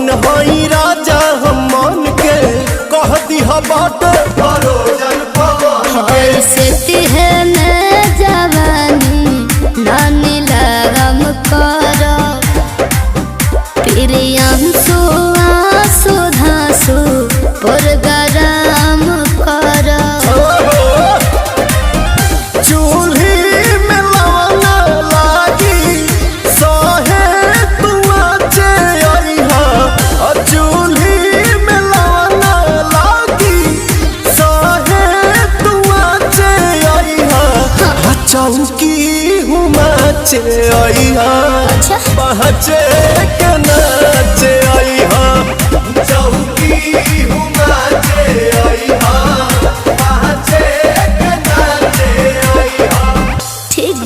कौन हई राजा हम मन के कह दिहा बाट परोजन पवन से है मैं जवानी नानी लगम करो प्रियांशु आंसू धांसू पुरगराम करो चूल्ही में लवना लागी सहे तुआ चे आईहा चूल्ही में लवना लागी सहे तुआ चे आईहा चौकी हुमा चे आईहा पहचे के नाचे आईहा चौकी हुमा